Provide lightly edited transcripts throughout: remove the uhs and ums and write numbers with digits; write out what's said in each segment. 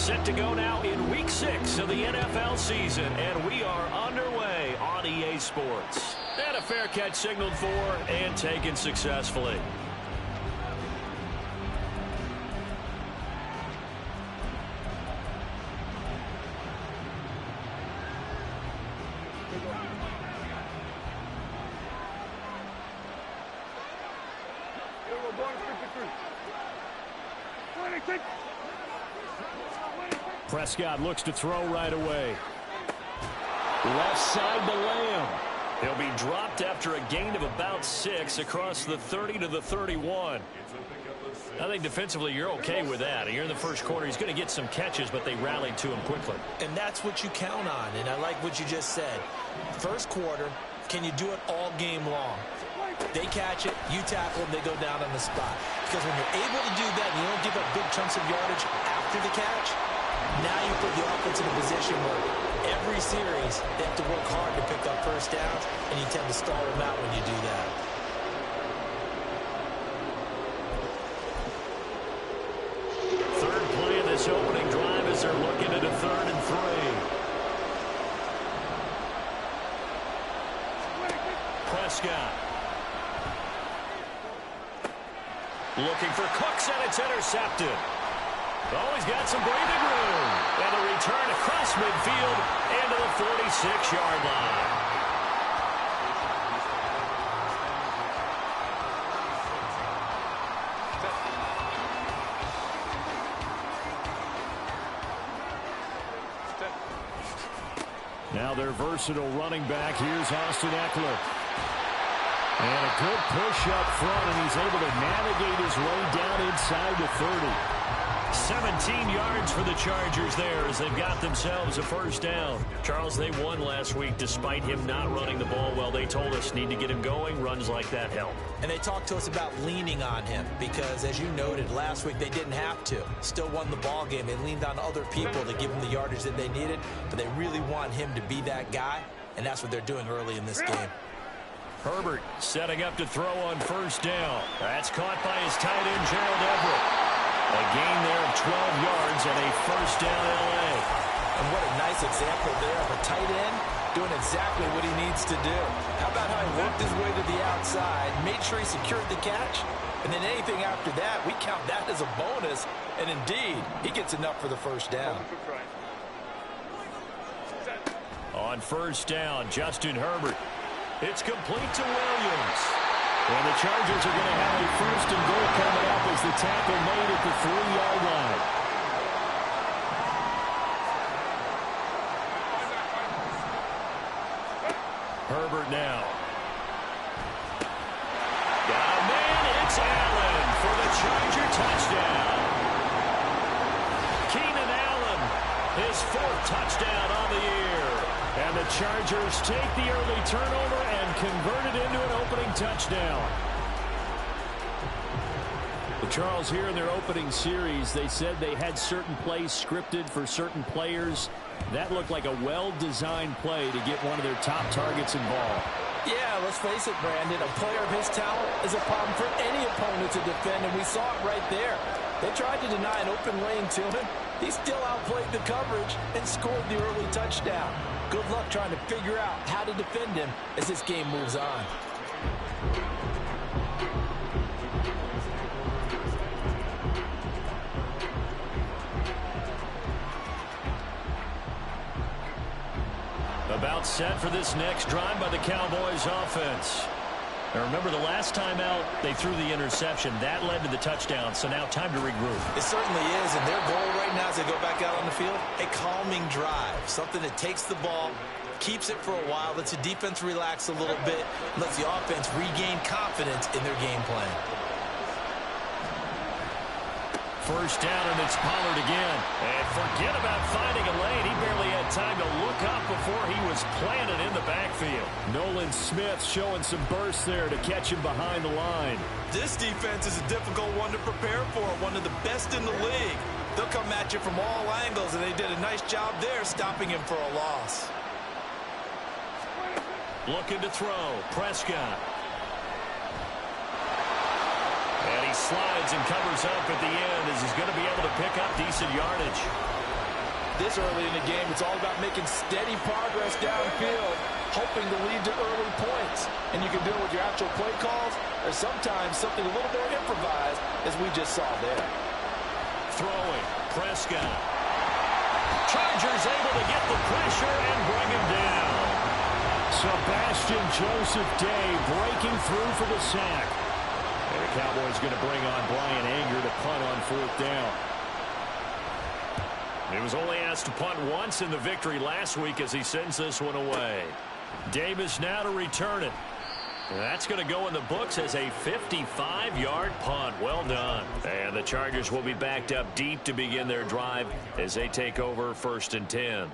Set to go now in Week 6 of the NFL season, and we are underway on EA Sports. And a fair catch signaled for and taken successfully. Prescott looks to throw right away. Left side to Lamb. He'll be dropped after a gain of about 6 across the 30 to the 31. I think defensively you're okay with that. You're in the first quarter. He's going to get some catches, but they rallied to him quickly. And that's what you count on, and I like what you just said. First quarter, can you do it all game long? They catch it, you tackle them, they go down on the spot. Because when you're able to do that and you don't give up big chunks of yardage after the catch, now you put the offense in a position where every series they have to work hard to pick up first downs, and you tend to stall them out when you do that. Third play of this opening drive as they're looking at a 3rd and 3. Prescott. Looking for Cooks, and it's intercepted. Oh, he's got some breathing room. And a return across midfield into the 46-yard line. Now their versatile running back. Here's Austin Eckler. And a good push up front, and he's able to navigate his way down inside the 30. 17 yards for the Chargers there as they've got themselves a first down. Charles, they won last week despite him not running the ball well. They told us need to get him going. Runs like that help. And they talked to us about leaning on him because, as you noted, last week they didn't have to. Still won the ball game. They leaned on other people to give them the yardage that they needed, but they really want him to be that guy, and that's what they're doing early in this game. Herbert setting up to throw on first down. That's caught by his tight end, Gerald Everett. A gain there of 12 yards and a first down L.A. And what a nice example there of a tight end doing exactly what he needs to do. How about how he worked his way to the outside, made sure he secured the catch, and then anything after that, we count that as a bonus. And indeed, he gets enough for the first down. On first down, Justin Herbert. It's complete to Williams. And the Chargers are going to have a first and goal coming up as the tackle made at the 3-yard line. Herbert now. Got a man, it's Allen for the Charger touchdown. Keenan Allen, his 4th touchdown on the year. And the Chargers take the early turnover and convert it into an opening touchdown. Well, Charles, here in their opening series, they said they had certain plays scripted for certain players. That looked like a well-designed play to get one of their top targets involved. Yeah, let's face it, Brandon. A player of his talent is a problem for any opponent to defend, and we saw it right there. They tried to deny an open lane to him. He still outplayed the coverage and scored the early touchdown. Good luck trying to figure out how to defend him as this game moves on. About set for this next drive by the Cowboys offense. Now remember, the last time out, they threw the interception. That led to the touchdown, so now time to regroup. It certainly is, and their goal right now as they go back out on the field, a calming drive. Something that takes the ball, keeps it for a while, lets the defense relax a little bit, lets the offense regain confidence in their game plan. First down, and it's Pollard again. And forget about finding a lane. He barely had time to look up before he was planted in the backfield. Nolan Smith showing some burst there to catch him behind the line. This defense is a difficult one to prepare for, one of the best in the league. They'll come at you from all angles, and they did a nice job there stopping him for a loss. Looking to throw. Prescott. And he slides and covers up at the end as he's going to be able to pick up decent yardage. this early in the game. It's all about making steady progress downfield, hoping to lead to early points. And you can do it with your actual play calls, or sometimes something a little more improvised, as we just saw there. Throwing, Prescott. Chargers able to get the pressure and bring him down. Sebastian Joseph Day breaking through for the sack. And the Cowboys going to bring on Brian Anger to punt on 4th down. He was only asked to punt once in the victory last week as he sends this one away. Davis now to return it. That's going to go in the books as a 55-yard punt. Well done. And the Chargers will be backed up deep to begin their drive as they take over 1st and 10.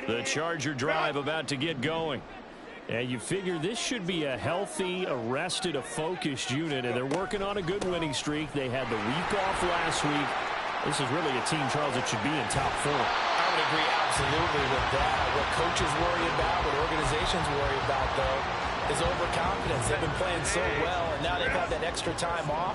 The Charger drive about to get going. And you figure this should be a healthy, arrested, a focused unit, and they're working on a good winning streak. They had the week off last week. This is really a team, Charles, that should be in top 4. I would agree absolutely with that. What coaches worry about, what organizations worry about, though, is overconfidence. They've been playing so well, and now they've had that extra time off.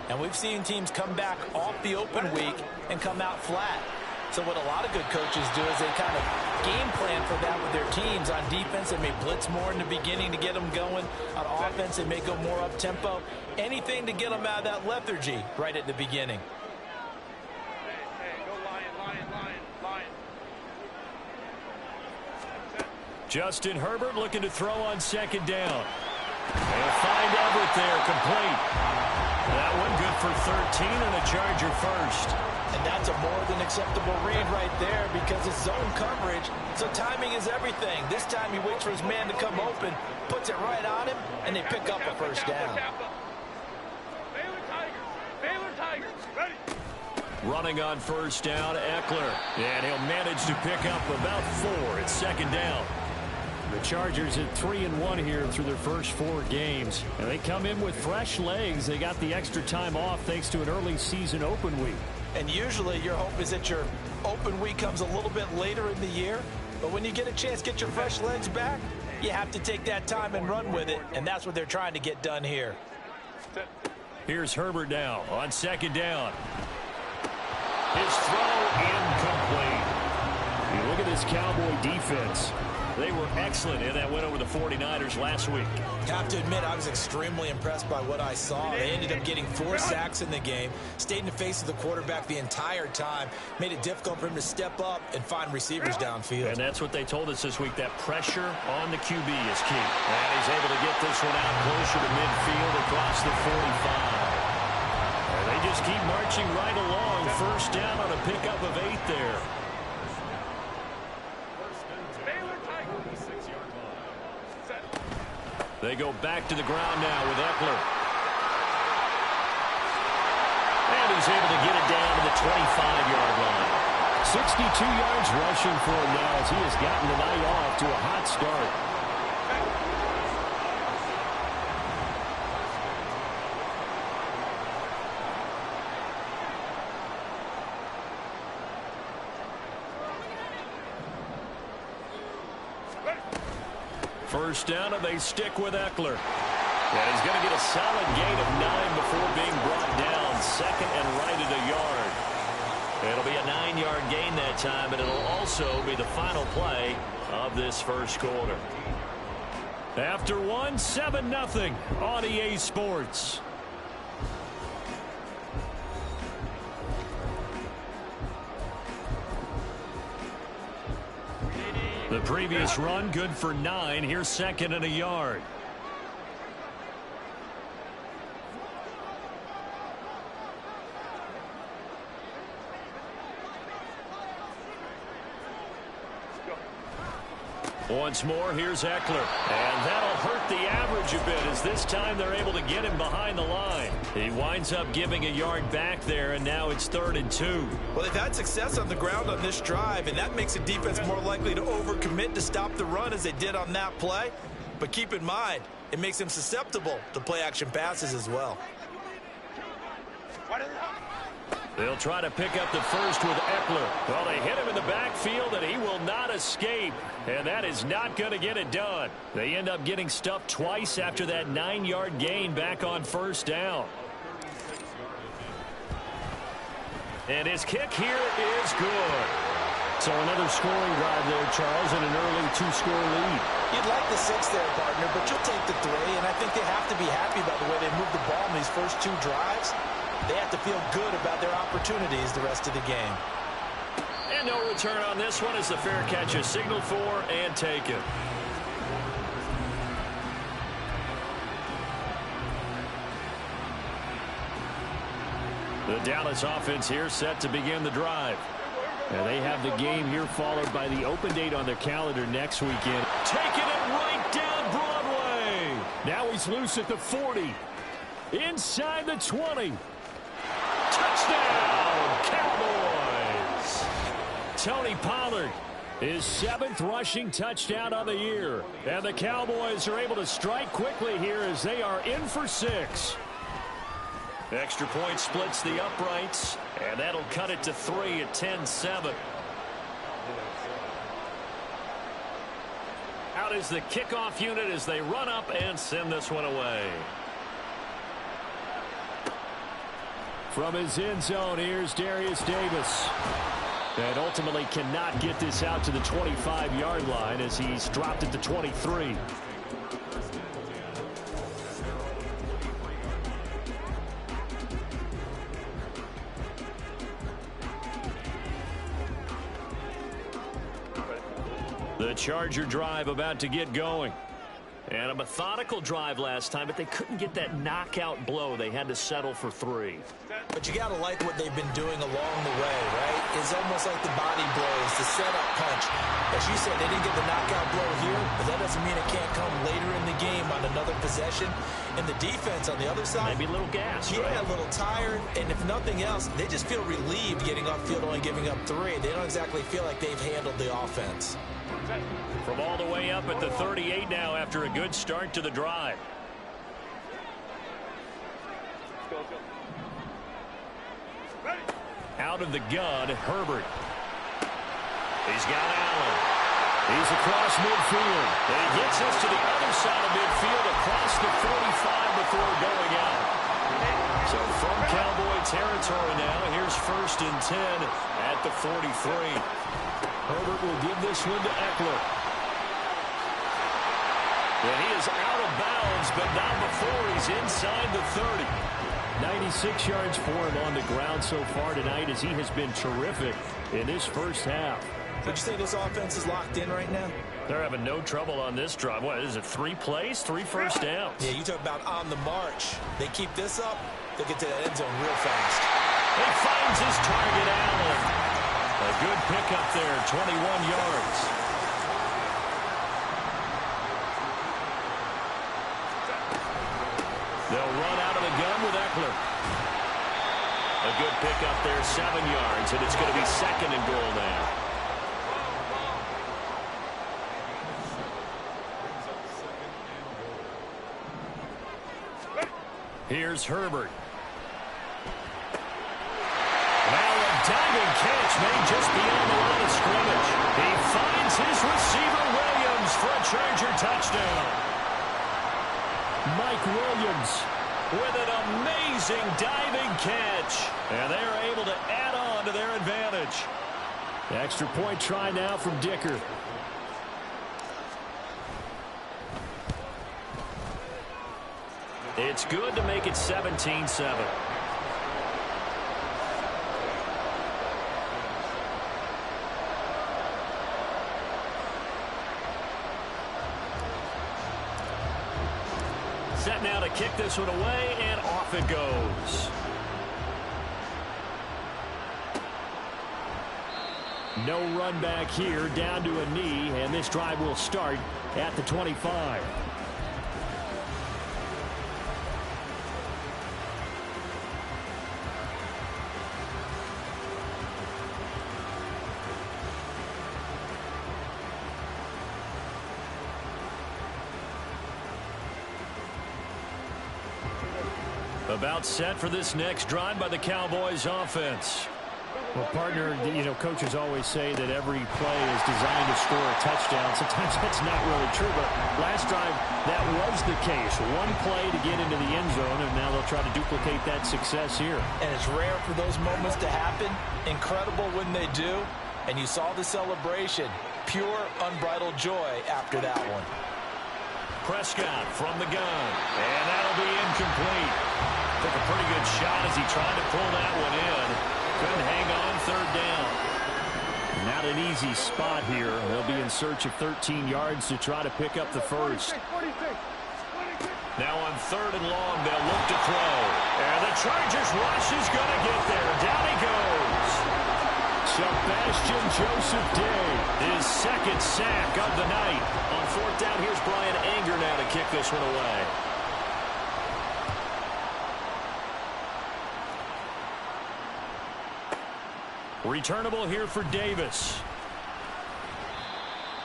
And we've seen teams come back off the open week and come out flat. So what a lot of good coaches do is they kind of game plan for that with their teams. On defense, they may blitz more in the beginning to get them going. On offense, they may go more up-tempo. Anything to get them out of that lethargy right at the beginning. Justin Herbert looking to throw on 2nd down. They'll find Everett there, complete. That one good for 13 and a Charger first. And that's a more than acceptable read right there because it's zone coverage, so timing is everything. This time he waits for his man to come open, puts it right on him, and they pick up a 1st down. Baylor Tigers, ready. Running on 1st down, Eckler. And he'll manage to pick up about 4 at 2nd down. The Chargers at 3-1 here through their first 4 games. And they come in with fresh legs. They got the extra time off thanks to an early season open week. And usually your hope is that your open week comes a little bit later in the year. But when you get a chance to get your fresh legs back, you have to take that time and run with it. And that's what they're trying to get done here. Here's Herbert now on 2nd down. His throw incomplete. You look at this Cowboy defense. They were excellent in that win over the 49ers last week. Have to admit, I was extremely impressed by what I saw. They ended up getting 4 sacks in the game, stayed in the face of the quarterback the entire time, made it difficult for him to step up and find receivers downfield. And that's what they told us this week, that pressure on the QB is key. And he's able to get this one out closer to midfield across the 45. And they just keep marching right along. 1st down on a pickup of 8 there. They go back to the ground now with Eckler. And he's able to get it down to the 25-yard line. 62 yards rushing for him now as he has gotten the night off to a hot start. First down, and they stick with Eckler. And he's going to get a solid gain of 9 before being brought down. 2nd and right at a yard. It'll be a 9-yard gain that time, and it'll also be the final play of this first quarter. After 1, 7-0 on EA Sports. The previous run good for 9. Here's 2nd and a yard. Once more, here's Eckler. And that'll hurt the average a bit as this time they're able to get him behind the line. He winds up giving a yard back there, and now it's 3rd and 2. Well, they've had success on the ground on this drive, and that makes the defense more likely to overcommit to stop the run as they did on that play. But keep in mind, it makes them susceptible to play-action passes as well. They'll try to pick up the first with Eckler. Well, they hit him in the backfield, and he will not escape. And that is not going to get it done. They end up getting stuffed twice after that 9-yard gain back on first down. And his kick here is good. So another scoring drive there, Charles, and an early 2-score lead. You'd like the 6 there, partner, but you'll take the 3, and I think they have to be happy by the way they moved the ball in these first 2 drives. They have to feel good about their opportunities the rest of the game. And no return on this one as the fair catch is signaled for and taken. The Dallas offense here set to begin the drive. And they have the game here followed by the open date on their calendar next weekend. Taking it right down Broadway. Now he's loose at the 40. Inside the 20. Touchdown, Cowboys. Tony Pollard, his 7th rushing touchdown of the year. And the Cowboys are able to strike quickly here as they are in for 6. Extra point splits the uprights, and that'll cut it to 3 at 10-7. Out is the kickoff unit as they run up and send this one away. From his end zone, here's Darius Davis. And ultimately cannot get this out to the 25-yard line as he's dropped at the 23. The Charger drive about to get going. And a methodical drive last time, but they couldn't get that knockout blow. They had to settle for 3. But you got to like what they've been doing along the way, right? It's almost like the body blows, the setup punch. As you said, they didn't get the knockout blow here, but that doesn't mean it can't come later in the game on another possession. And the defense on the other side, maybe a little gas, yeah, right? A little tired. And if nothing else, they just feel relieved getting off field, only giving up 3. They don't exactly feel like they've handled the offense. From all the way up at the 38 now after a good start to the drive. Out of the gun, Herbert. He's got Allen. He's across midfield. And he gets us to the other side of midfield across the 45 before going out. So from Cowboy territory now, here's 1st and 10 at the 43. Herbert will give this one to Eckler. And he is out of bounds, but not before he's inside the 30. 96 yards for him on the ground so far tonight as he has been terrific in this first half. Would you say this offense is locked in right now? They're having no trouble on this drive. What is it, 3 plays, 3 first downs? Yeah, you talk about on the march. They keep this up, they'll get to that end zone real fast. He finds his target, Allen. A good pickup there, 21 yards. They'll run out of the gun with Eckler. A good pickup there, 7 yards, and it's going to be 2nd and goal now. Here's Herbert. Now a diving catch made just beyond the line of scrimmage. He finds his receiver, Williams, for a Charger touchdown. Mike Williams with an amazing diving catch. And they're able to add on to their advantage. Extra point try now from Dicker. It's good to make it 17-7. Set now to kick this one away, and off it goes. No run back here, down to a knee, and this drive will start at the 25. About set for this next drive by the Cowboys offense. Well, partner, coaches always say that every play is designed to score a touchdown. Sometimes that's not really true, but last drive, that was the case. One play to get into the end zone, and now they'll try to duplicate that success here. And it's rare for those moments to happen. Incredible when they do. And you saw the celebration. Pure, unbridled joy after that one. Prescott from the gun, and that'll be incomplete. Took a pretty good shot as he tried to pull that one in. Couldn't hang on third down. Not an easy spot here. They'll be in search of 13 yards to try to pick up the first. Now on third and long, they'll look to throw. And the Chargers rush is going to get there. Down he goes. Sebastian Joseph Day, his second sack of the night. On fourth down, here's Brian Anger now to kick this one away. Returnable here for Davis.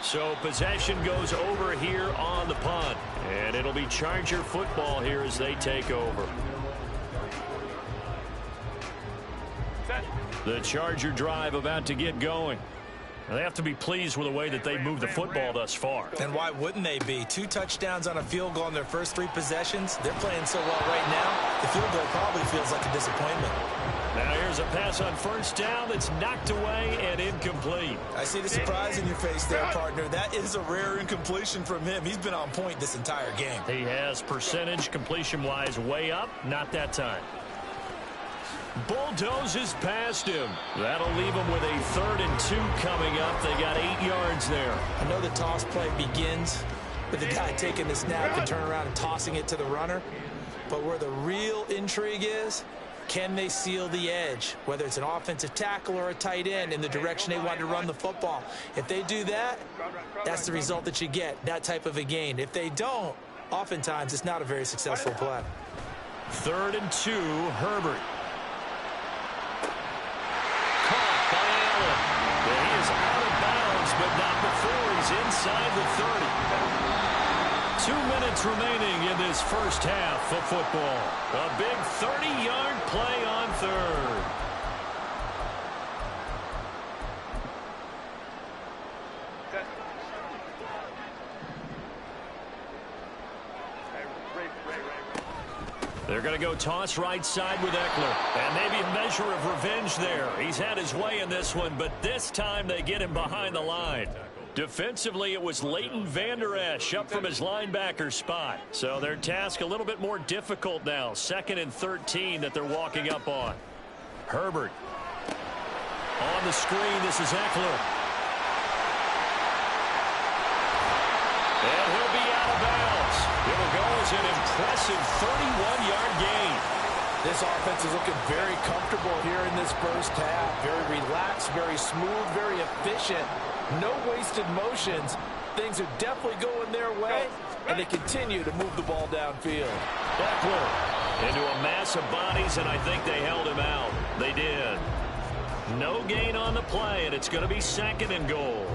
So possession goes over here on the punt. And it'll be Charger football here as they take over. The Charger drive about to get going. They have to be pleased with the way that they've moved the football thus far. And why wouldn't they be? 2 touchdowns on a field goal in their first 3 possessions. They're playing so well right now, the field goal probably feels like a disappointment. Now here's a pass on first down that's knocked away and incomplete. I see the surprise in your face there, partner. That is a rare incompletion from him. He's been on point this entire game. He has percentage completion-wise way up, not that time. Bulldozes past him. That'll leave him with a 3rd and 2 coming up. They got 8 yards there. I know the toss play begins with the guy taking the snap and turn around and tossing it to the runner. But where the real intrigue is, can they seal the edge, whether it's an offensive tackle or a tight end, in the direction they want to run the football? If they do that, that's the result that you get, that type of a gain. If they don't, oftentimes it's not a very successful play. 3rd and 2, Herbert. Caught by Allen. Well, he is out of bounds, but not before he's inside the 30. 2 minutes remaining in this first half of football. A big 30-yard play on third. They're going to go toss right side with Eckler. And maybe a measure of revenge there. He's had his way in this one, but this time they get him behind the line. Defensively, it was Leighton Vander Esch up from his linebacker spot. So their task a little bit more difficult now. 2nd and 13 that they're walking up on. Herbert. On the screen, this is Eckler. And he'll be out of bounds. It'll go as an impressive 31-yard gain. This offense is looking very comfortable here in this first half. Very relaxed, very smooth, very efficient. No wasted motions. Things are definitely going their way, and they continue to move the ball downfield. Eckler into a mass of bodies, and I think they held him out. They did. No gain on the play, and it's going to be 2nd and goal.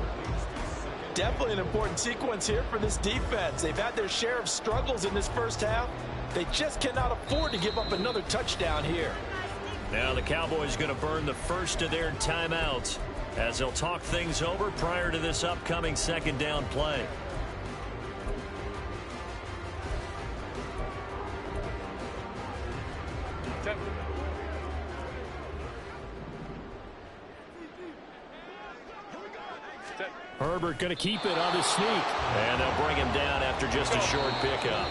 Definitely an important sequence here for this defense. They've had their share of struggles in this first half. They just cannot afford to give up another touchdown here. Now the Cowboys going to burn the first of their timeouts as they'll talk things over prior to this upcoming 2nd down play. Herbert going to keep it on the sneak. And they'll bring him down after just a short pickup.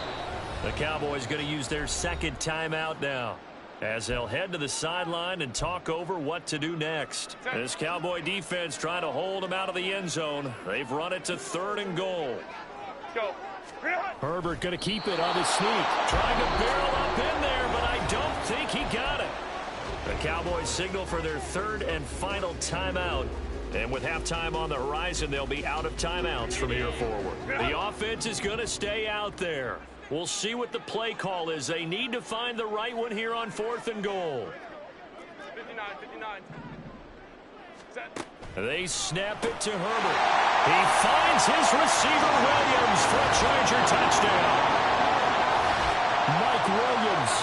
The Cowboys going to use their 2nd timeout now, as they'll head to the sideline and talk over what to do next. This Cowboy defense trying to hold them out of the end zone. They've run it to 3rd and goal. Herbert going to keep it on the sneak. Trying to barrel up in there, but I don't think he got it. The Cowboys signal for their 3rd and final timeout. And with halftime on the horizon, they'll be out of timeouts from here forward. The offense is going to stay out there. We'll see what the play call is. They need to find the right one here on 4th and goal. 59. Set. They snap it to Herbert. He finds his receiver, Williams, for a Charger touchdown. Mike Williams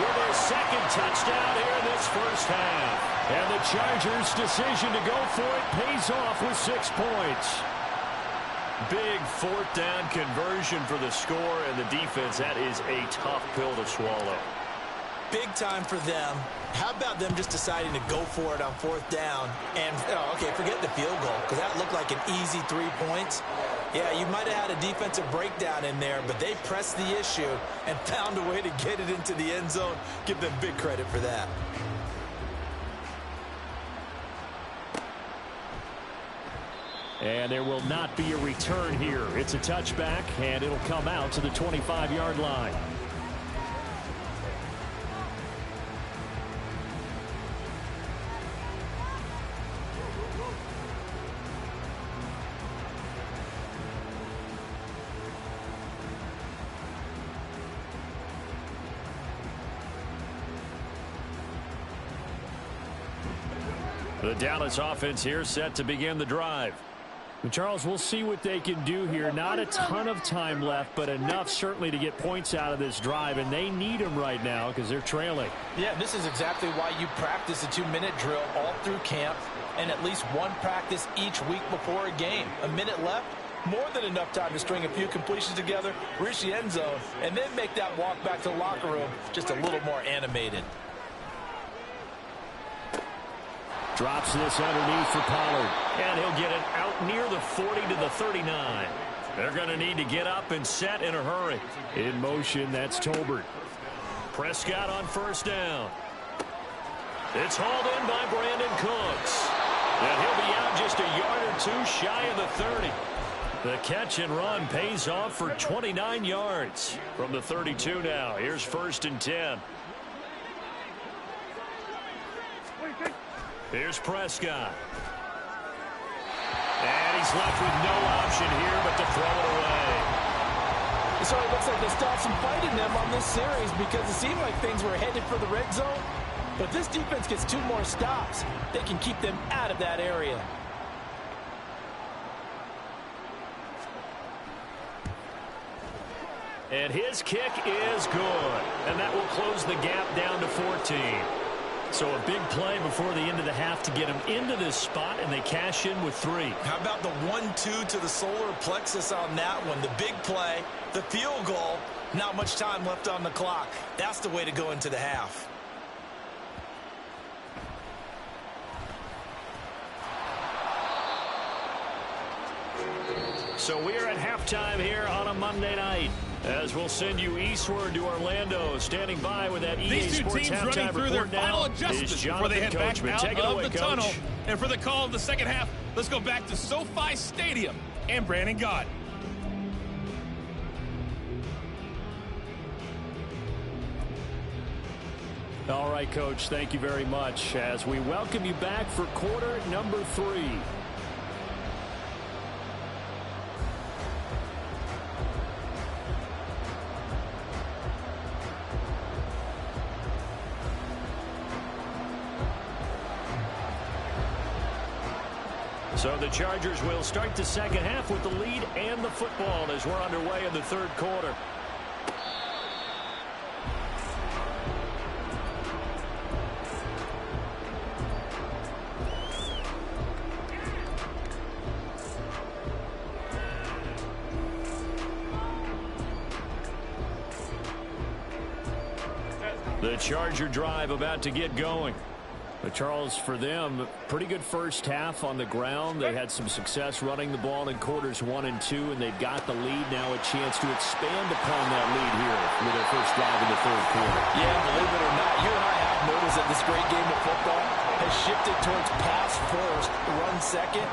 with his second touchdown here in this first half. And the Chargers' decision to go for it pays off with 6 points. Big fourth down conversion for the score, and the defense, that is a tough pill to swallow. Big time for them. How about them just deciding to go for it on fourth down? And, okay, forget the field goal, because that looked like an easy 3 points. Yeah, you might have had a defensive breakdown in there, but they pressed the issue and found a way to get it into the end zone. Give them big credit for that. And there will not be a return here. It's a touchback, and it'll come out to the 25-yard line. The Dallas offense here set to begin the drive. And Charles, we'll see what they can do here. Not a ton of time left, but enough certainly to get points out of this drive, and they need them right now because they're trailing. Yeah, this is exactly why you practice a 2-minute drill all through camp and at least one practice each week before a game. A minute left, more than enough time to string a few completions together, reach the end zone, and then make that walk back to the locker room just a little more animated. Drops this underneath for Pollard. And he'll get it out near the 40 to the 39. They're going to need to get up and set in a hurry. In motion, that's Tolbert. Prescott on first down. It's hauled in by Brandon Cooks. And he'll be out just a yard or two shy of the 30. The catch and run pays off for 29 yards. From the 32 now, here's 1st and 10. Here's Prescott. And he's left with no option here but to throw it away. So it looks like they start some fight in them on this series because it seemed like things were headed for the red zone. But this defense gets 2 more stops. They can keep them out of that area. And his kick is good. And that will close the gap down to 14. So a big play before the end of the half to get them into this spot, and they cash in with 3. How about the 1-2 to the solar plexus on that one? The big play, the field goal, not much time left on the clock. That's the way to go into the half. So we're at halftime here on a Monday night, as we'll send you eastward to Orlando. Standing by with that EA Sports halftime through their report final now adjustments is before they head back Coachman. out Take it of away, the Coach. tunnel. And for the call of the second half, let's go back to SoFi Stadium and Brandon Gott. All right, Coach, thank you very much as we welcome you back for quarter number 3. So the Chargers will start the second half with the lead and the football as we're underway in the third quarter. The Charger drive about to get going. But Charles, for them, pretty good first half on the ground. They had some success running the ball in quarters 1 and 2, and they've got the lead. Now a chance to expand upon that lead here with their first drive in the third quarter. Yeah, believe it or not, you and I have noticed that this great game of football has shifted towards pass first, run second.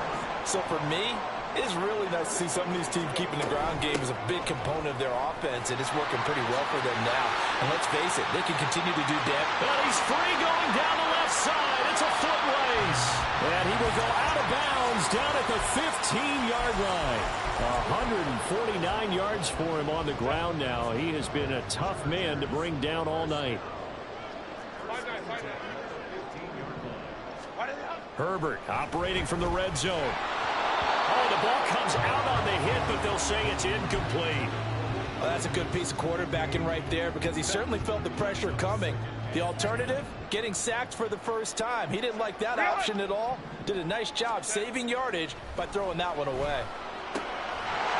So for me, it's really nice to see some of these teams keeping the ground game as a big component of their offense, and it's working pretty well for them now. And let's face it, they can continue to do damage. And he's free going down the left side. It's a foot race. And he will go out of bounds down at the 15-yard line. 149 yards for him on the ground now. He has been a tough man to bring down all night. Herbert operating from the red zone. Oh, the ball comes out on the hit, but they'll say it's incomplete. Well, that's a good piece of quarterbacking right there because he certainly felt the pressure coming. The alternative, getting sacked for the first time. He didn't like that option at all. Did a nice job saving yardage by throwing that one away.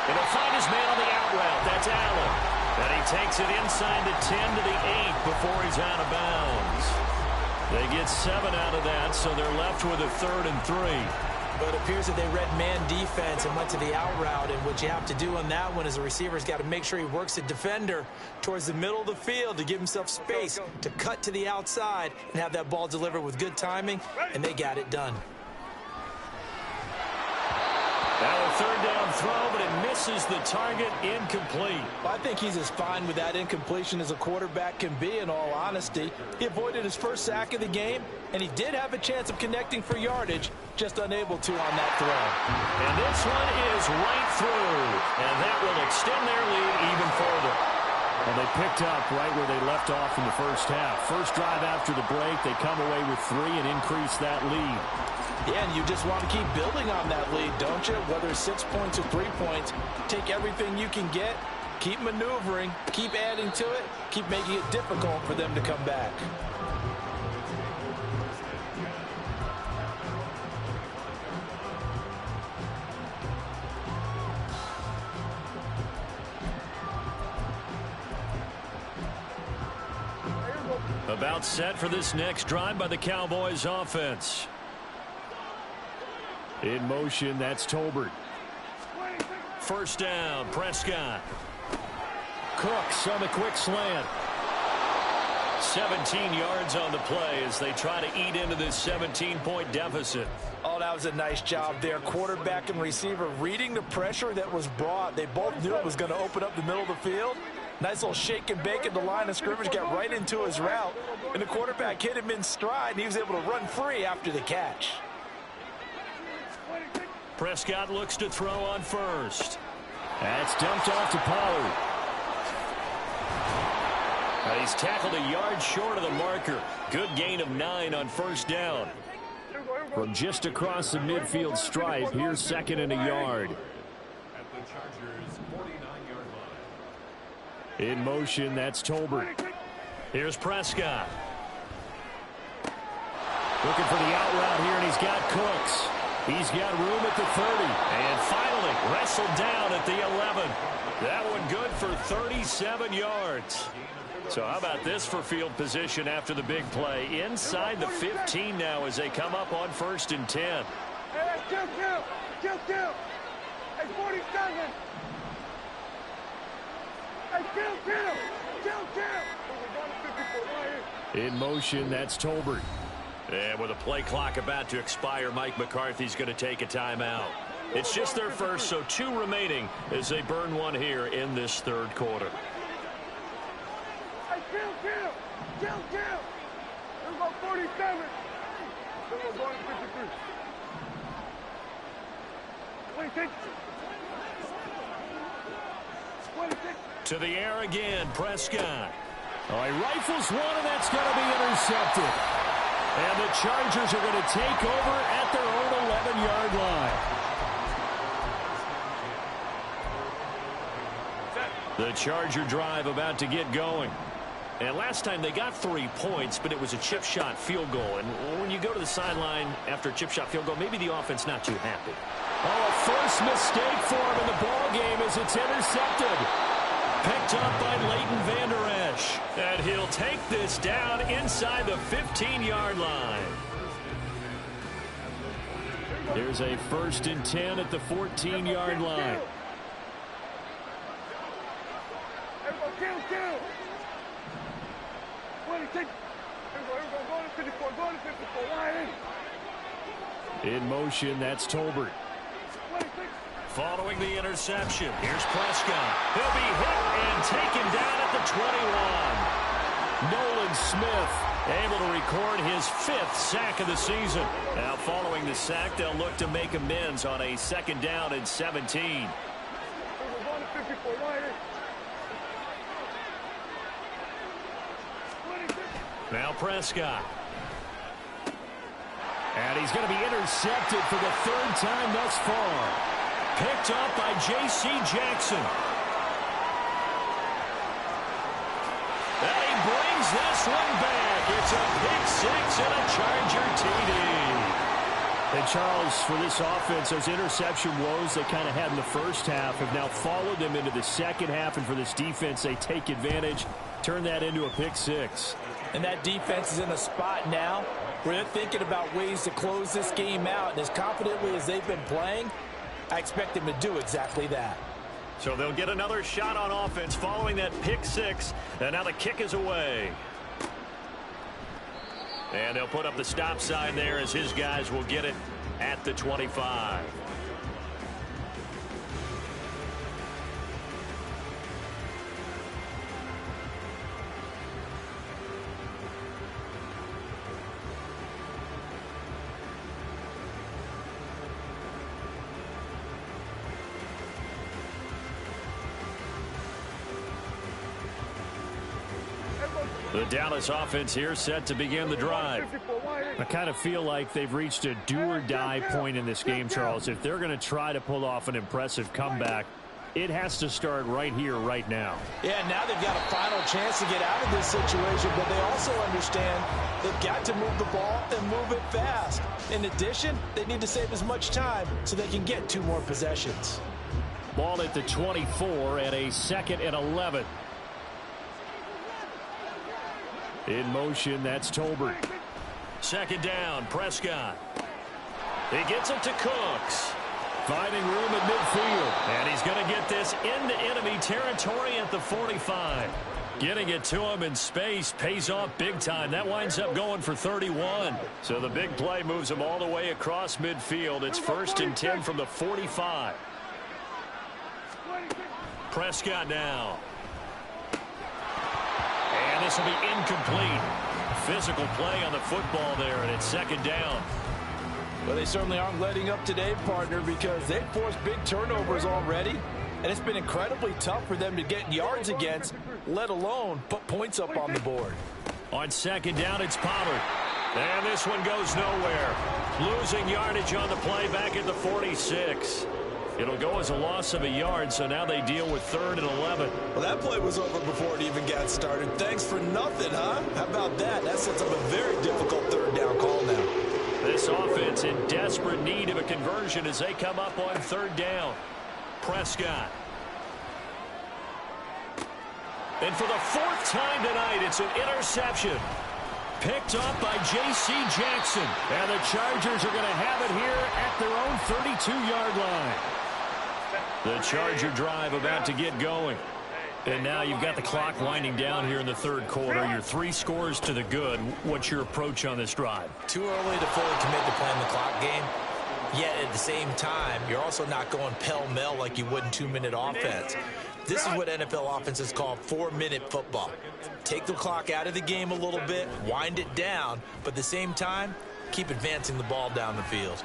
And he'll find his man on the out route. That's Allen. And he takes it inside the 10 to the 8 before he's out of bounds. They get 7 out of that, so they're left with a 3rd and 3. But it appears that they read man defense and went to the out route. And what you have to do on that one is the receiver's got to make sure he works the defender towards the middle of the field to give himself space to cut to the outside and have that ball delivered with good timing, and they got it done. Now a 3rd down throw, but it misses the target, incomplete. I think he's as fine with that incompletion as a quarterback can be, in all honesty. He avoided his first sack of the game, and he did have a chance of connecting for yardage, just unable to on that throw. And this one is right through, and that will extend their lead even further. Well, they picked up right where they left off in the first half. First drive after the break, they come away with 3 and increase that lead. Yeah, and you just want to keep building on that lead, don't you? Whether it's 6 points or 3 points, take everything you can get, keep maneuvering, keep adding to it, keep making it difficult for them to come back. About set for this next drive by the Cowboys offense. In motion, that's Tolbert. First down, Prescott. Cooks on the quick slant. 17 yards on the play as they try to eat into this 17-point deficit. Oh, that was a nice job there. Quarterback and receiver reading the pressure that was brought. They both knew it was going to open up the middle of the field. Nice little shake and bake at the line of scrimmage, got right into his route. And the quarterback hit him in stride, and he was able to run free after the catch. Prescott looks to throw on first. That's dumped off to Pollard. He's tackled a yard short of the marker. Good gain of 9 on first down. From just across the midfield stripe, here's 2nd and a yard. In motion, that's Tolbert. Here's Prescott. Looking for the out route here, and he's got Cooks. He's got room at the 30. And finally, wrestled down at the 11. That one good for 37 yards. So how about this for field position after the big play? Inside the 15 now as they come up on 1st and 10. Hey, kill. Hey, 47. Hey, kill. In motion, that's Tolbert. And with a play clock about to expire, Mike McCarthy's going to take a timeout. It's just their first, so 2 remaining as they burn one here in this 3rd quarter. Hey, kill. There's about 47. There's about 53. 26. To the air again, Prescott. Oh, he rifles one, and that's going to be intercepted. And the Chargers are going to take over at their own 11-yard line. The Charger drive about to get going. And last time they got 3 points, but it was a chip shot field goal. And when you go to the sideline after a chip shot field goal, maybe the offense not too happy. Oh, a first mistake for him in the ball game as it's intercepted. Picked up by Leighton Vander Esch. And he'll take this down inside the 15-yard line. There's a 1st and 10 at the 14-yard line. Kill. 26. Go to 54. In motion, that's Tolbert. 26. Following the interception, here's Prescott. He'll be hit and taken down at the 21. Nolan Smith able to record his 5th sack of the season. Now following the sack, they'll look to make amends on a 2nd down and 17. Now Prescott. And he's going to be intercepted for the 3rd time thus far. Picked up by J.C. Jackson. Fires this one back. It's a pick six and a Charger TD. And Charles, for this offense, those interception woes they kind of had in the first half have now followed them into the second half. And for this defense, they take advantage, turn that into a pick six. And that defense is in a spot now where they're thinking about ways to close this game out. And as confidently as they've been playing, I expect them to do exactly that. So they'll get another shot on offense following that pick six. And now the kick is away. And they'll put up the stop sign there as his guys will get it at the 25. The Dallas offense here set to begin the drive. I kind of feel like they've reached a do-or-die point in this game, Charles. If they're going to try to pull off an impressive comeback, it has to start right here, right now. Yeah, now they've got a final chance to get out of this situation, but they also understand they've got to move the ball and move it fast. In addition, they need to save as much time so they can get 2 more possessions. Ball at the 24 and a 2nd and 11. In motion, that's Tolbert. 2nd down, Prescott. He gets it to Cooks. Finding room at midfield. And he's going to get this into enemy territory at the 45. Getting it to him in space pays off big time. That winds up going for 31. So the big play moves him all the way across midfield. It's 1st and 10 from the 45. Prescott now. And this will be incomplete. Physical play on the football there, and it's 2nd down. Well, they certainly aren't letting up today, partner, because they've forced big turnovers already, and it's been incredibly tough for them to get yards against, let alone put points up on the board. On 2nd down, it's Pollard. And this one goes nowhere. Losing yardage on the play back at the 46. It'll go as a loss of a yard, so now they deal with 3rd and 11. Well, that play was over before it even got started. Thanks for nothing, huh? How about that? That sets up a very difficult 3rd down call now. This offense in desperate need of a conversion as they come up on 3rd down. Prescott. And for the 4th time tonight, it's an interception. Picked up by J.C. Jackson. And the Chargers are going to have it here at their own 32-yard line. The Charger drive about to get going. And now you've got the clock winding down here in the 3rd quarter. You're 3 scores to the good. What's your approach on this drive? Too early to fully commit to playing the clock game. Yet at the same time, you're also not going pell-mell like you would in 2-minute offense. This is what NFL offenses call 4-minute football. Take the clock out of the game a little bit, wind it down, but at the same time, keep advancing the ball down the field.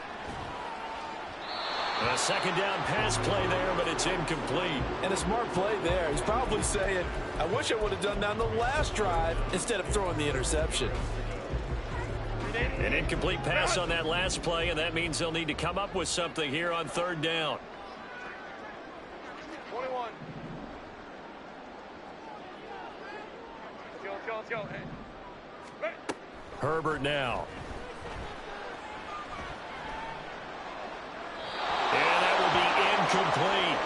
A 2nd down pass play there, but it's incomplete. And a smart play there. He's probably saying, I wish I would have done that on the last drive instead of throwing the interception. An incomplete pass on that last play, and that means they'll need to come up with something here on 3rd down. 21. Let's go. Hey. Right. Herbert now. And that will be incomplete.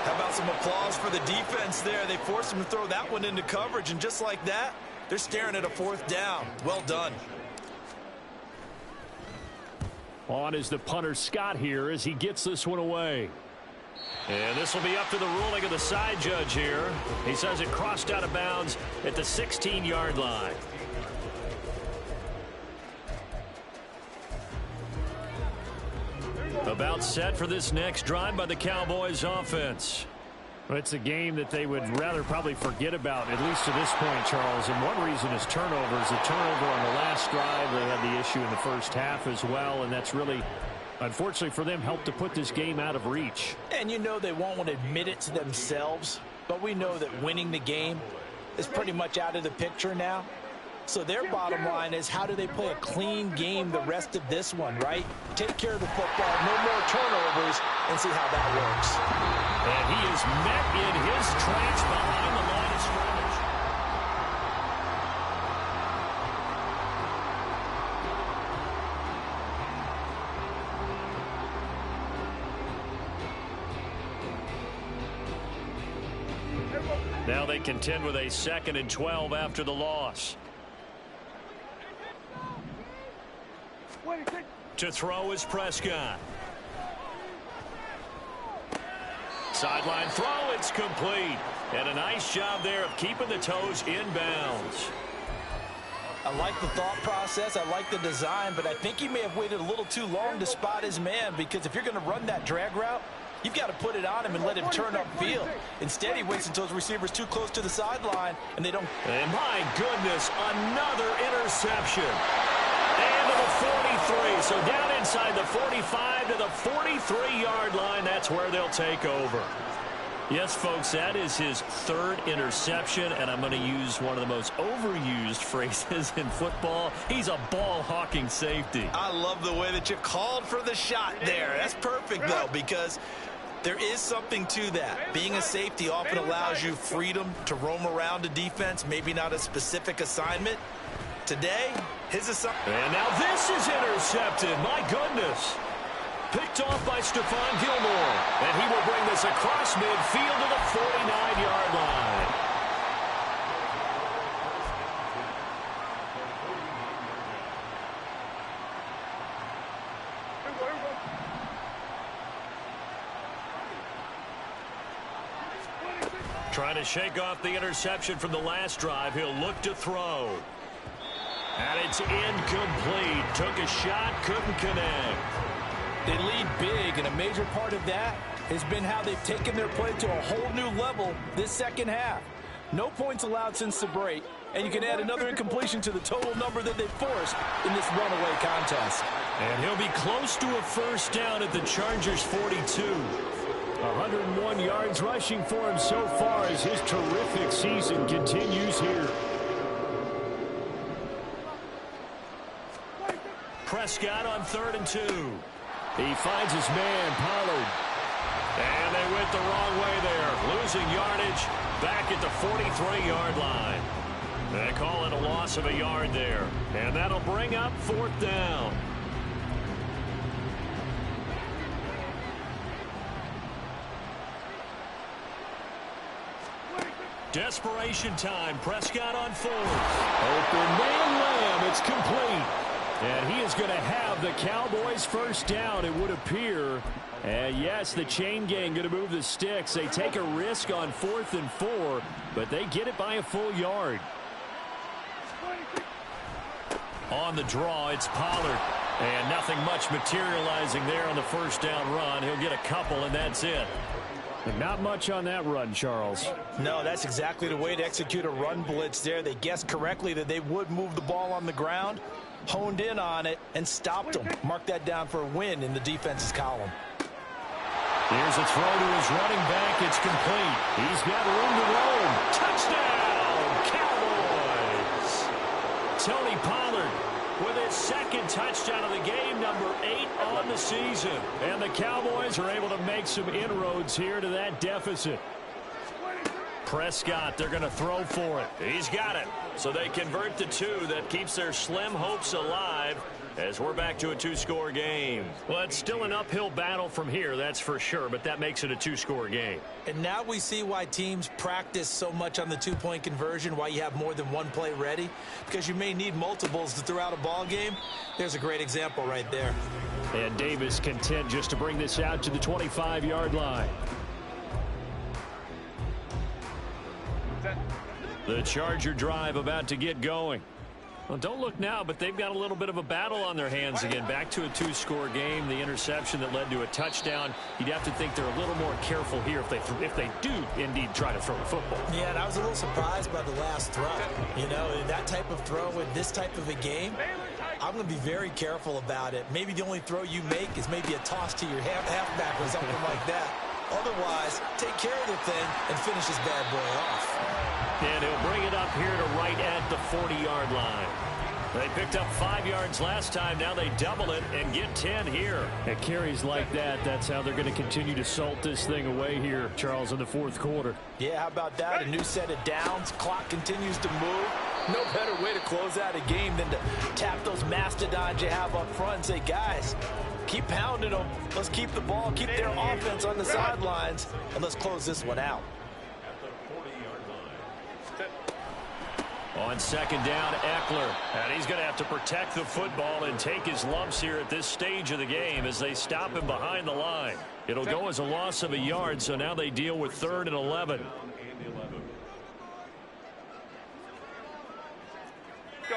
How about some applause for the defense there? They forced him to throw that one into coverage, and just like that, they're staring at a 4th down. Well done. On is the punter Scott here as he gets this one away. And this will be up to the ruling of the side judge here. He says it crossed out of bounds at the 16-yard line. About set for this next drive by the Cowboys offense. Well, it's a game that they would rather probably forget about, at least to this point, Charles. And one reason is turnovers. The turnover on the last drive, they had the issue in the first half as well, and that's really, unfortunately for them, helped to put this game out of reach. And you know they won't want to admit it to themselves, but we know that winning the game is pretty much out of the picture now. So their bottom line is, how do they play a clean game the rest of this one, right? Take care of the football, no more turnovers, and see how that works. And he is met in his tracks behind the line of scrimmage. Now they contend with a 2nd and 12 after the loss. To throw is Prescott. Sideline throw, it's complete. And a nice job there of keeping the toes in bounds. I like the thought process. I like the design, but I think he may have waited a little too long to spot his man, because if you're going to run that drag route, you've got to put it on him and let him turn upfield. Instead, he waits until his receiver's too close to the sideline, and they don't. And my goodness, another interception. And to the 43. So down inside the 45 to the 43-yard line. That's where they'll take over. Yes, folks, that is his 3rd interception, and I'm going to use one of the most overused phrases in football. He's a ball-hawking safety. I love the way that you called for the shot there. That's perfect, though, because there is something to that. Being a safety often allows you freedom to roam around a defense, maybe not a specific assignment. Today, his assignment. And now this is intercepted. My goodness. Picked off by Stephon Gilmore. And he will bring this across midfield to the 49-yard line. Trying to shake off the interception from the last drive. He'll look to throw. And it's incomplete. Took a shot, couldn't connect. They lead big, and a major part of that has been how they've taken their play to a whole new level this second half. No points allowed since the break, and you can add another incompletion to the total number that they've forced in this runaway contest. And he'll be close to a first down at the Chargers' 42. 101 yards rushing for him so far as his terrific season continues here. Prescott on 3rd and 2. He finds his man, Pollard. And they went the wrong way there. Losing yardage back at the 43-yard line. They call it a loss of a yard there. And that'll bring up 4th down. Desperation time. Prescott on 4th. Open man Lamb. It's complete. And he is going to have the Cowboys first down, it would appear. And yes, the chain gang going to move the sticks. They take a risk on 4th and 4, but they get it by a full yard. On the draw, it's Pollard. And nothing much materializing there on the first down run. He'll get a couple, and that's it. But not much on that run, Charles. No, that's exactly the way to execute a run blitz there. They guessed correctly that they would move the ball on the ground, honed in on it, and stopped them. Mark that down for a win in the defense's column. Here's a throw to his running back. It's complete. He's got room to roam. Touchdown, Cowboys. Tony Pollard with his 2nd touchdown of the game, number 8 on the season. And the Cowboys are able to make some inroads here to that deficit. Prescott, they're going to throw for it. He's got it. So they convert the 2. That keeps their slim hopes alive as we're back to a 2-score game. Well, it's still an uphill battle from here, that's for sure, but that makes it a 2-score game. And now we see why teams practice so much on the 2-point conversion, why you have more than one play ready, because you may need multiples throughout a ball game. There's a great example right there. And Davis content just to bring this out to the 25-yard line. The Charger drive about to get going. Well, don't look now, but they've got a little bit of a battle on their hands again. Back to a 2-score game. The interception that led to a touchdown. You'd have to think they're a little more careful here if they do indeed try to throw the football. Yeah, and I was a little surprised by the last throw. You know, that type of throw in this type of a game, I'm going to be very careful about it. Maybe the only throw you make is maybe a toss to your halfback or something like that. Otherwise, take care of the thing and finish this bad boy off. And he'll bring it up here to right at the 40-yard line. They picked up 5 yards last time. Now they double it and get 10 here. At carries like that, that's how they're going to continue to salt this thing away here, Charles, in the 4th quarter. Yeah, how about that? A new set of downs. Clock continues to move. No better way to close out a game than to tap those mastodons you have up front and say, guys, keep pounding them. Let's keep the ball, keep their offense on the sidelines, and let's close this one out. On second down, Eckler. And he's going to have to protect the football and take his lumps here at this stage of the game as they stop him behind the line. It'll go as a loss of a yard, so now they deal with 3rd and 11. Go.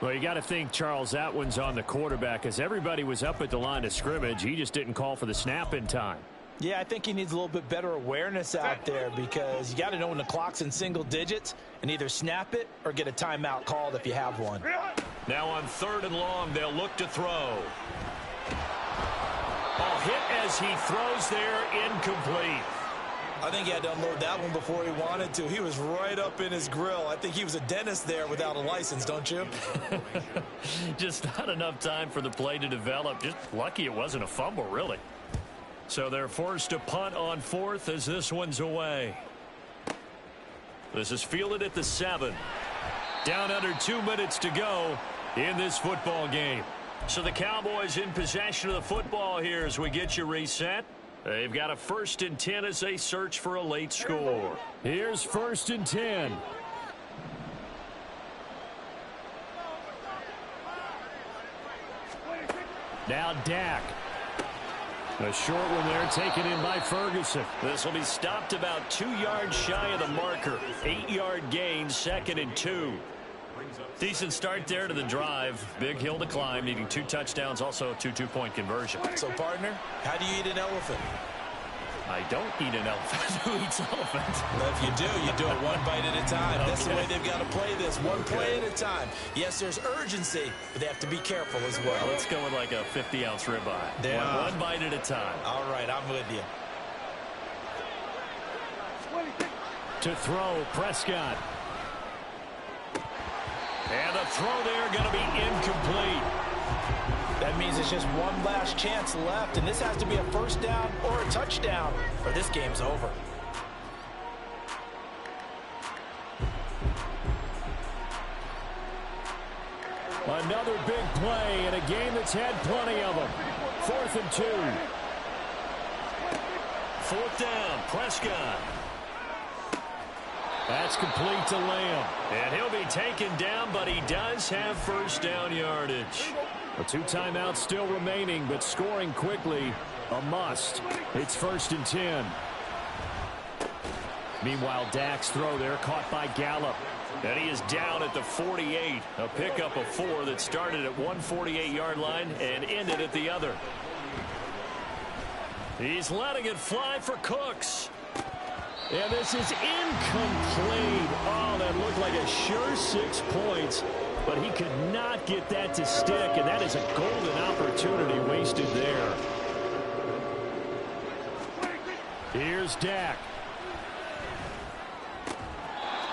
Well, you got to think, Charles, that one's on the quarterback as everybody was up at the line of scrimmage. He just didn't call for the snap in time. Yeah, I think he needs a little bit better awareness out there because you got to know when the clock's in single digits and either snap it or get a timeout called if you have one. Now on 3rd and long, they'll look to throw. Oh, hit as he throws there, incomplete. I think he had to unload that one before he wanted to. He was right up in his grill. I think he was a dentist there without a license, don't you? Just not enough time for the play to develop. Just lucky it wasn't a fumble, really. So they're forced to punt on 4th as this one's away. This is fielded at the 7. Down under 2 minutes to go in this football game. So the Cowboys in possession of the football here as we get you reset. They've got a 1st and 10 as they search for a late score. Here's 1st and 10. Now Dak. A short one there taken in by Ferguson. This will be stopped about 2 yards shy of the marker. 8-yard gain, 2nd and 2. Decent start there to the drive. Big hill to climb, needing 2 touchdowns, also a 2 two-point conversion. So, partner, how do you eat an elephant? I don't eat an elephant. Who eats elephant? Well, if you do it one bite at a time. That's the way they've got to play this, one play at a time. Yes, there's urgency, but they have to be careful as well. Let's go with like a 50-ounce ribeye. One bite at a time. All right, I'm with you. To throw, Prescott. And the throw there going to be incomplete. That means it's just one last chance left, and this has to be a 1st down or a touchdown, or this game's over. Another big play in a game that's had plenty of them. 4th and 2. 4th down, Prescott. That's complete to Lamb. And he'll be taken down, but he does have 1st down yardage. 2 timeouts still remaining, but scoring quickly, a must. It's 1st and 10. Meanwhile, Dak's throw there caught by Gallup. And he is down at the 48. A pickup of 4 that started at one 48-yard line and ended at the other. He's letting it fly for Cooks. And this is incomplete. Oh, that looked like a sure 6 points, but he could not get that to stick, and that is a golden opportunity wasted there. Here's Dak.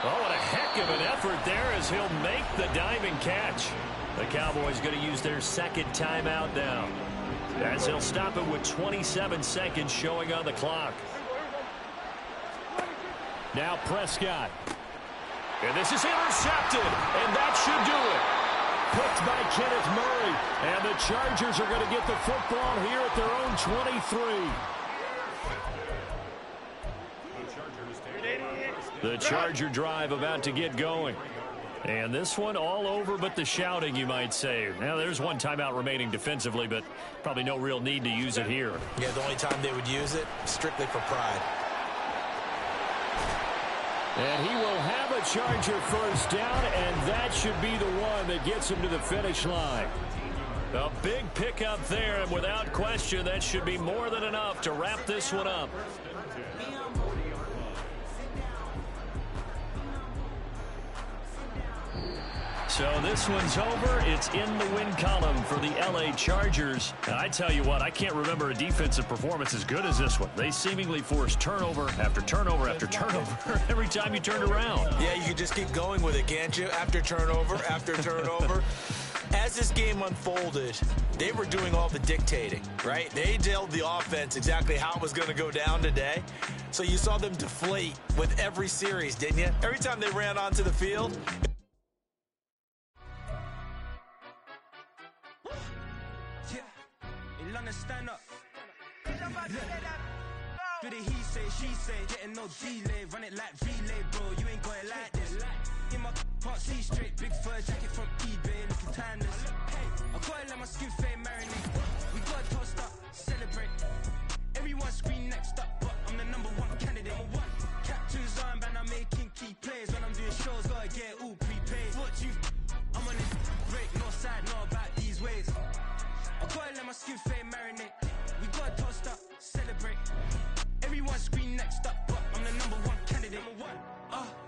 Oh, what a heck of an effort there as he'll make the diving catch. The Cowboys going to use their 2nd timeout now, as he'll stop it with 27 seconds showing on the clock. Now Prescott. And this is intercepted, and that should do it. Picked by Kenneth Murray. And the Chargers are going to get the football here at their own 23. The Charger drive about to get going. And this one all over but the shouting, you might say. Now, there's one timeout remaining defensively, but probably no real need to use it here. Yeah, the only time they would use it, strictly for pride. And he will have a Charger 1st down, and that should be the one that gets him to the finish line. A big pickup there, and without question, that should be more than enough to wrap this one up. So this one's over. It's in the win column for the L.A. Chargers. And I tell you what, I can't remember a defensive performance as good as this one. They seemingly forced turnover after turnover after turnover every time you turned around. Yeah, you can just keep going with it, can't you? After turnover, after turnover. As this game unfolded, they were doing all the dictating, right? They told the offense exactly how it was going to go down today. So you saw them deflate with every series, didn't you? Every time they ran onto the field. Do the he say, she say, getting no delay, run it like relay, bro. You ain't got it like this. In my can't see straight, big fur jacket from eBay, looking timeless. I gotta let my skin fade marinate. We gotta toast up, celebrate. Everyone scream next up, but I'm the #1 candidate. Captain's armband, I'm making key plays. When I'm doing shows, gotta get it all prepaid. What you I'm on this break, no side, no about these ways. I gotta let my skin fade marinate. We gotta toast up, celebrate. Everyone scream next up, but I'm the #1 candidate.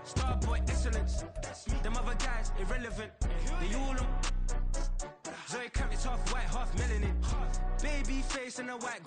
Starboy excellence. Them other guys irrelevant. They all on. Zoe Camp, it's half white, half melanin. Baby face and a white.